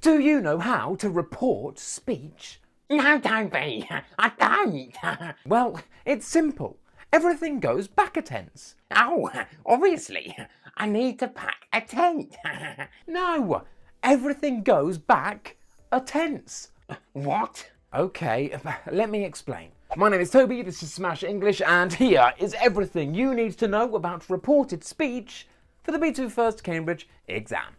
Do you know how to report speech? No, Toby, I don't. Well, it's simple. Everything goes back a tense. Oh, obviously, I need to pack a tent. No, everything goes back a tense. What? Okay, let me explain. My name is Toby, this is Smash English, and here is everything you need to know about reported speech for the B2 First Cambridge exam.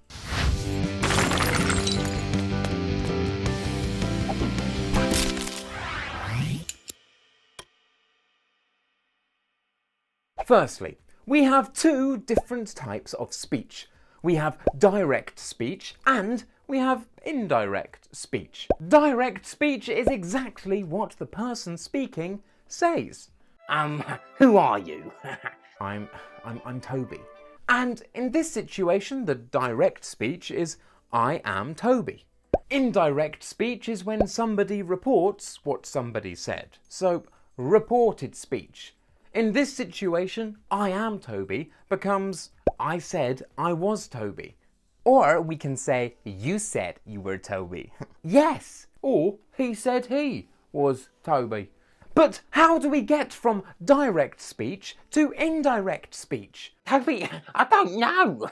Firstly, we have two different types of speech. We have direct speech and we have indirect speech. Direct speech is exactly what the person speaking says. Who are you? I'm Toby. And in this situation, the direct speech is I am Toby. Indirect speech is when somebody reports what somebody said. So, reported speech. In this situation, I am Toby becomes I said I was Toby. Or we can say, you said you were Toby. Yes! Or he said he was Toby. But how do we get from direct speech to indirect speech? Toby, I don't know.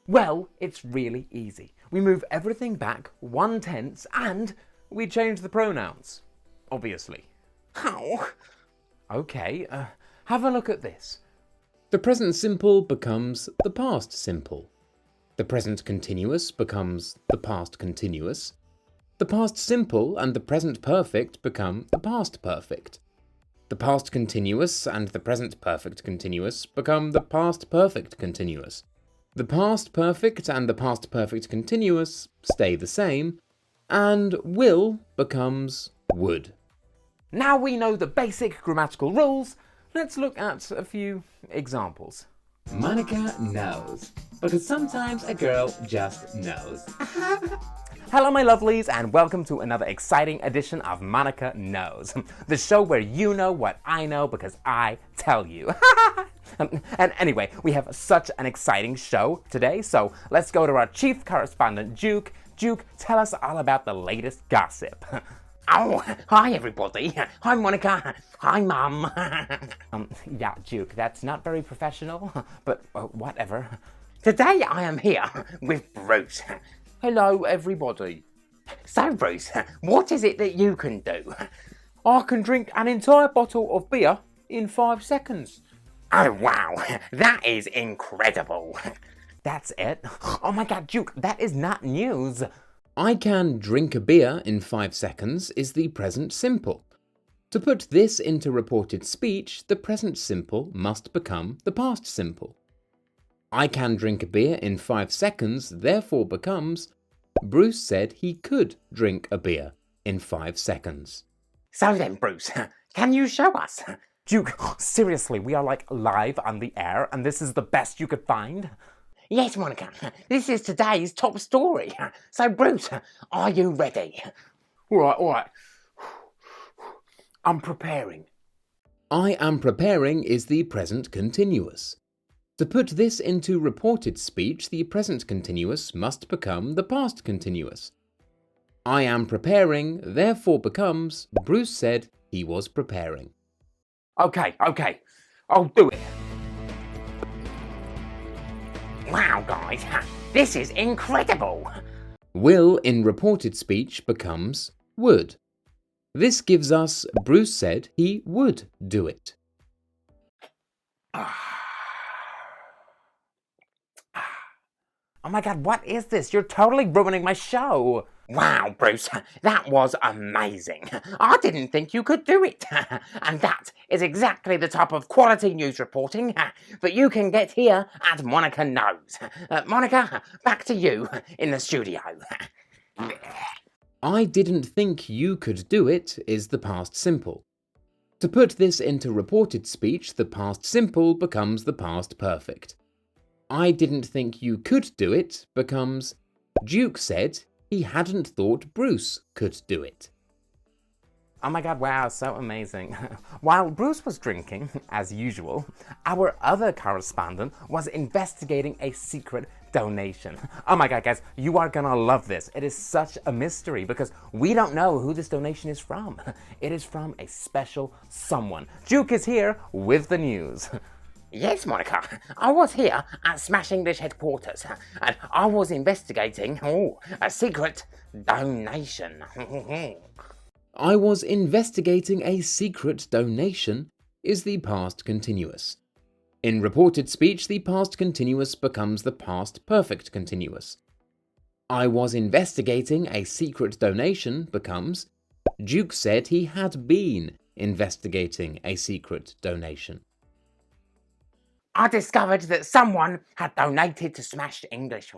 Well, it's really easy. We move everything back one tense and we change the pronouns. Obviously. How? Okay, have a look at this. The present simple becomes the past simple. The present continuous becomes the past continuous. The past simple and the present perfect become the past perfect. The past continuous and the present perfect continuous become the past perfect continuous. The past perfect and the past perfect continuous stay the same, and will becomes would. Now we know the basic grammatical rules. Let's look at a few examples. Monica knows, because sometimes a girl just knows. Hello my lovelies and welcome to another exciting edition of Monica Knows, the show where you know what I know because I tell you. And anyway, we have such an exciting show today, so let's go to our chief correspondent, Duke. Duke, tell us all about the latest gossip. Oh, hi everybody. Hi Monica. Hi Mum. Yeah, Duke, that's not very professional, but whatever. Today I am here with Bruce. Hello everybody. So Bruce, what is it that you can do? I can drink an entire bottle of beer in 5 seconds. Oh wow, that is incredible. That's it? Oh my god, Duke, that is not news. I can drink a beer in 5 seconds is the present simple. To put this into reported speech, the present simple must become the past simple. I can drink a beer in 5 seconds therefore becomes Bruce said he could drink a beer in 5 seconds. So then Bruce, can you show us? Duke, seriously, we are like live on the air and this is the best you could find? Yes, Monica, this is today's top story. So Bruce, are you ready? All right. I'm preparing. I am preparing is the present continuous. To put this into reported speech, the present continuous must become the past continuous. I am preparing therefore becomes Bruce said he was preparing. Okay, I'll do it. Wow guys, this is incredible. Will in reported speech becomes would. This gives us Bruce said he would do it. Oh my god, what is this? You're totally ruining my show. Wow, Bruce, that was amazing. I didn't think you could do it. And that is exactly the type of quality news reporting that you can get here at Monica Knows. Monica, back to you in the studio. I didn't think you could do it is the past simple. To put this into reported speech, the past simple becomes the past perfect. I didn't think you could do it becomes Duke said he hadn't thought Bruce could do it. Oh my god, wow, so amazing. While Bruce was drinking, as usual, our other correspondent was investigating a secret donation. Oh my god, guys, you are gonna love this. It is such a mystery because we don't know who this donation is from. It is from a special someone. Duke is here with the news. Yes, Monica, I was here at Smash English headquarters and I was investigating a secret donation. I was investigating a secret donation is the past continuous. In reported speech, the past continuous becomes the past perfect continuous. I was investigating a secret donation becomes Duke said he had been investigating a secret donation. I discovered that someone had donated to Smash English,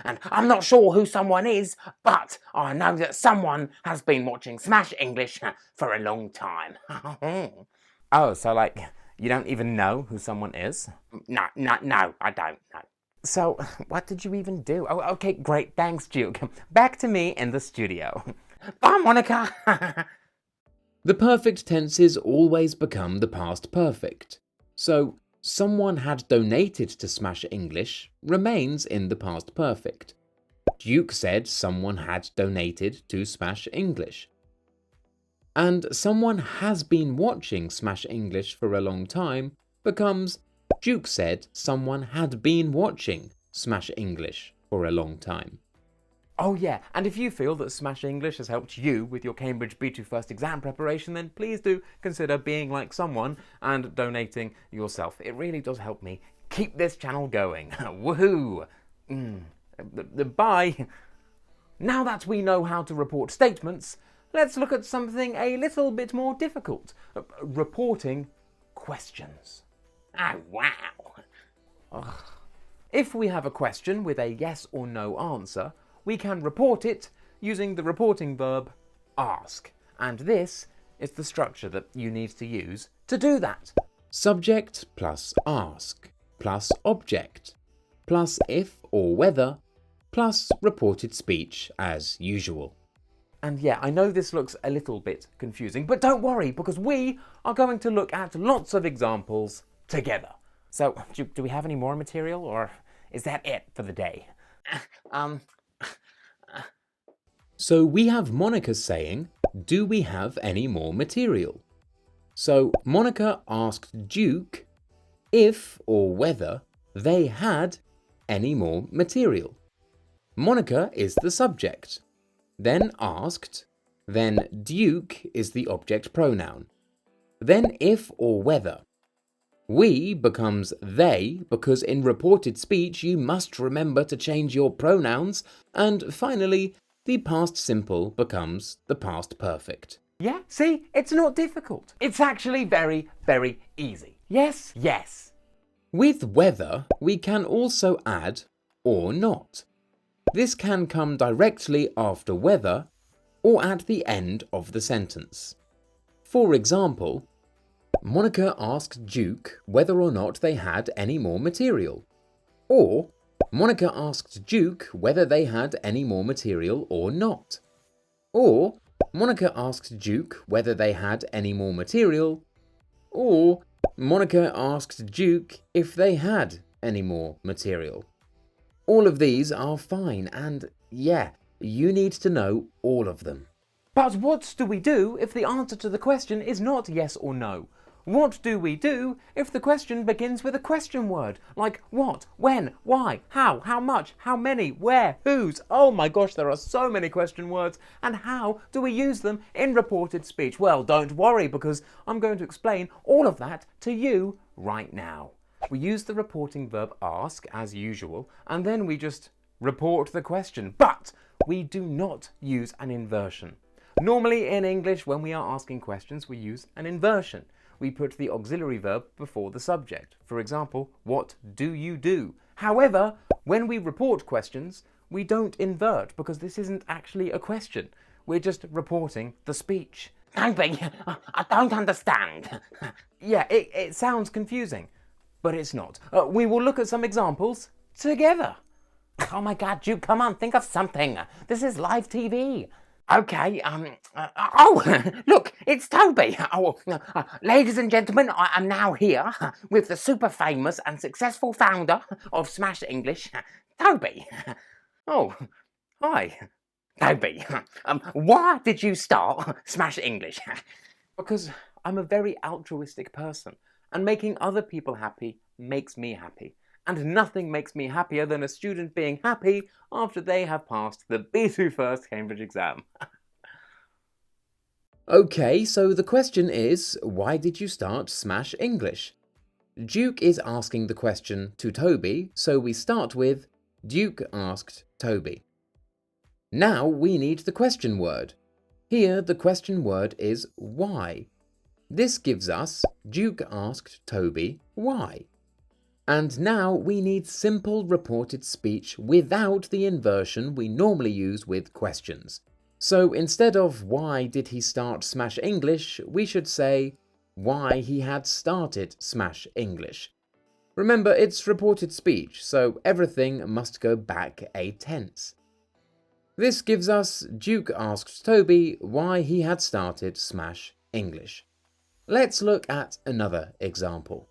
and I'm not sure who someone is, but I know that someone has been watching Smash English for a long time. Oh, so like, you don't even know who someone is? No, I don't know. So, what did you even do? Oh, okay, great, thanks, Duke. Back to me in the studio. Bye, Monica. The perfect tenses always become the past perfect. So, someone had donated to Smash English remains in the past perfect. Duke said someone had donated to Smash English. And someone has been watching Smash English for a long time becomes Duke said someone had been watching Smash English for a long time. Oh yeah, and if you feel that Smash English has helped you with your Cambridge B2 First exam preparation, then please do consider being like someone and donating yourself. It really does help me keep this channel going. Woohoo! Bye! Now that we know how to report statements, let's look at something a little bit more difficult. Reporting questions. Oh, wow. If we have a question with a yes or no answer, we can report it using the reporting verb ask. And this is the structure that you need to use to do that. Subject plus ask plus object plus if or whether plus reported speech as usual. And yeah, I know this looks a little bit confusing, but don't worry because we are going to look at lots of examples together. So, do we have any more material or is that it for the day? So we have Monica saying, do we have any more material? So Monica asked Duke if or whether they had any more material. Monica is the subject, then asked, then Duke is the object pronoun, then if or whether. We becomes they because in reported speech you must remember to change your pronouns, and finally the past simple becomes the past perfect. Yeah, see, it's not difficult. It's actually very, very easy. Yes, yes. With whether, we can also add or not. This can come directly after whether or at the end of the sentence. For example, Monica asked Duke whether or not they had any more material. Or, Monica asked Duke whether they had any more material or not. Or, Monica asked Duke whether they had any more material. Or, Monica asked Duke if they had any more material. All of these are fine and, yeah, you need to know all of them. But what do we do if the answer to the question is not yes or no? What do we do if the question begins with a question word? Like what, when, why, how much, how many, where, whose? Oh my gosh, there are so many question words. And how do we use them in reported speech? Well, don't worry because I'm going to explain all of that to you right now. We use the reporting verb ask as usual, and then we just report the question. But we do not use an inversion. Normally in English, when we are asking questions, we use an inversion. We put the auxiliary verb before the subject. For example, what do you do? However, when we report questions, we don't invert because this isn't actually a question. We're just reporting the speech. Toby, I don't understand. Yeah, it sounds confusing, but it's not. We will look at some examples together. Oh my God, Duke, come on, think of something. This is live TV. Okay, look, it's Toby. Ladies and gentlemen, I am now here with the super famous and successful founder of Smash English, Toby. Oh, hi. Toby, why did you start Smash English? Because I'm a very altruistic person, and making other people happy makes me happy. And nothing makes me happier than a student being happy after they have passed the B2 First Cambridge exam. Okay, so the question is, why did you start Smash English? Duke is asking the question to Toby, so we start with Duke asked Toby. Now we need the question word. Here the question word is why. This gives us Duke asked Toby why. And now we need simple reported speech without the inversion we normally use with questions. So instead of why did he start Smash English, we should say why he had started Smash English. Remember, it's reported speech, so everything must go back a tense. This gives us Duke asked Toby why he had started Smash English. Let's look at another example.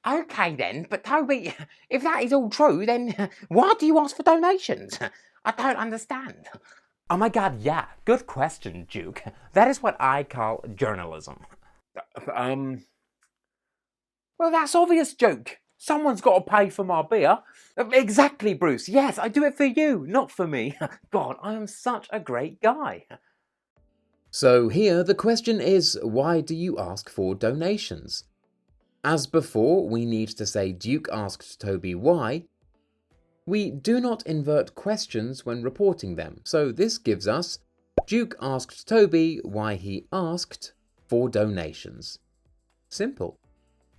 Okay then, but Toby, if that is all true, then why do you ask for donations? I don't understand. Oh my god, yeah, good question, Duke. That is what I call journalism. Well, that's obvious, Duke. Someone's got to pay for my beer. Exactly, Bruce. Yes, I do it for you, not for me. God, I am such a great guy. So here the question is, why do you ask for donations? As before, we need to say Duke asked Toby why. We do not invert questions when reporting them, so this gives us Duke asked Toby why he asked for donations. Simple.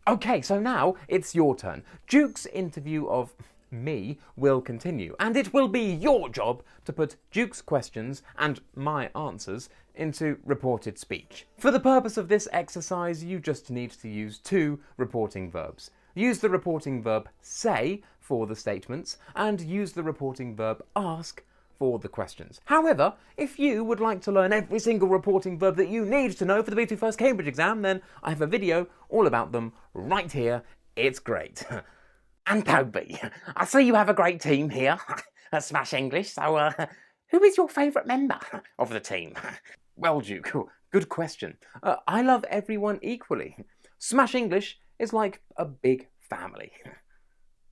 Okay, so now it's your turn. Duke's interview of me will continue, and it will be your job to put Duke's questions and my answers into reported speech. For the purpose of this exercise, you just need to use two reporting verbs. Use the reporting verb say for the statements, and use the reporting verb ask for the questions. However, if you would like to learn every single reporting verb that you need to know for the B2 First Cambridge exam, then I have a video all about them right here. It's great. And Toby, I see you have a great team here at Smash English, so who is your favourite member of the team? Well, Duke, good question. I love everyone equally. Smash English is like a big family.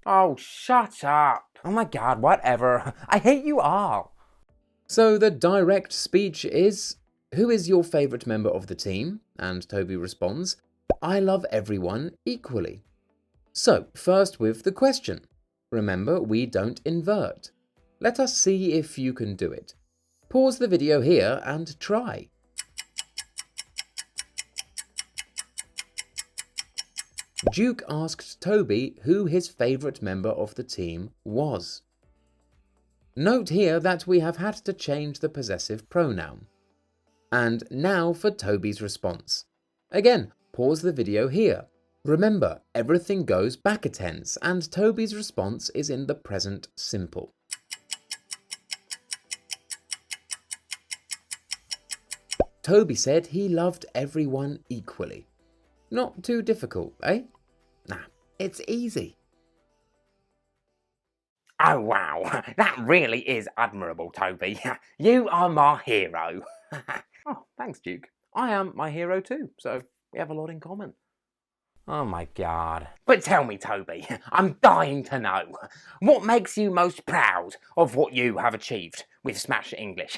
Oh, shut up. Oh my god, whatever. I hate you all. So the direct speech is, who is your favourite member of the team? And Toby responds, I love everyone equally. So, first with the question. Remember, we don't invert. Let us see if you can do it. Pause the video here and try. Duke asked Toby who his favourite member of the team was. Note here that we have had to change the possessive pronoun. And now for Toby's response. Again, pause the video here. Remember, everything goes back a tense, and Toby's response is in the present simple. Toby said he loved everyone equally. Not too difficult, eh? Nah, it's easy. Oh wow, that really is admirable, Toby. You are my hero. Oh, thanks, Duke. I am my hero too, so we have a lot in common. Oh my god. But tell me, Toby, I'm dying to know, what makes you most proud of what you have achieved with Smash English?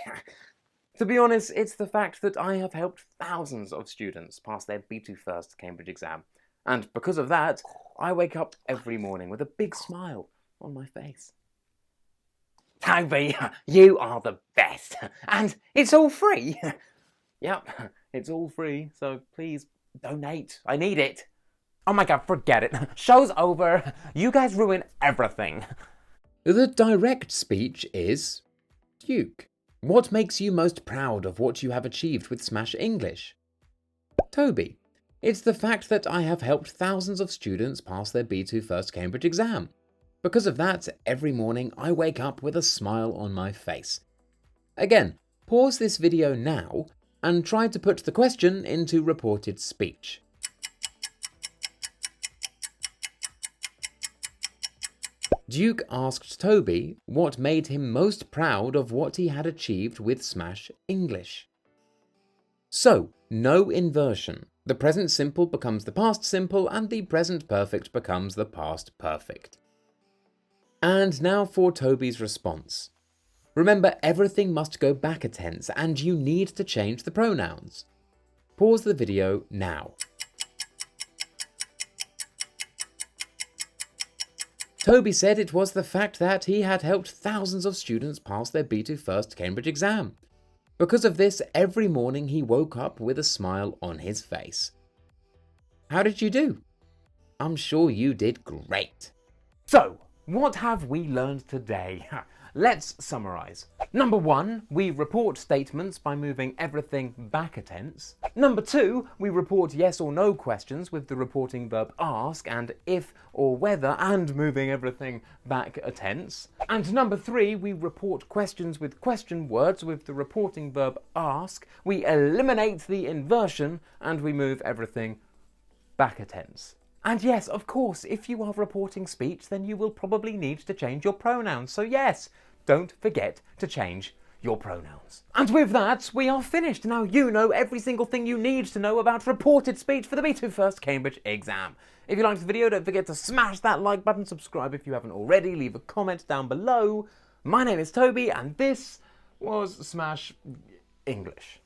To be honest, it's the fact that I have helped thousands of students pass their B2 First Cambridge exam. And because of that, I wake up every morning with a big smile on my face. Toby, you are the best. And it's all free. Yep, it's all free, so please donate. I need it. Oh my god, forget it. Show's over. You guys ruin everything. The direct speech is Duke. What makes you most proud of what you have achieved with Smash English? Toby. It's the fact that I have helped thousands of students pass their B2 First Cambridge exam. Because of that, every morning I wake up with a smile on my face. Again, pause this video now and try to put the question into reported speech. Duke asked Toby what made him most proud of what he had achieved with Smash English. So, no inversion. The present simple becomes the past simple and the present perfect becomes the past perfect. And now for Toby's response. Remember, everything must go back a tense and you need to change the pronouns. Pause the video now. Toby said it was the fact that he had helped thousands of students pass their B2 First Cambridge exam. Because of this, every morning he woke up with a smile on his face. How did you do? I'm sure you did great. So, what have we learned today? Let's summarise. Number 1, we report statements by moving everything back a tense. Number 2, we report yes or no questions with the reporting verb ask and if or whether and moving everything back a tense. And number 3, we report questions with question words with the reporting verb ask. We eliminate the inversion and we move everything back a tense. And yes, of course, if you are reporting speech, then you will probably need to change your pronouns. So yes, don't forget to change your pronouns. And with that, we are finished. Now you know every single thing you need to know about reported speech for the B2 First Cambridge exam. If you liked the video, don't forget to smash that like button, subscribe if you haven't already, leave a comment down below. My name is Toby, and this was Smash English.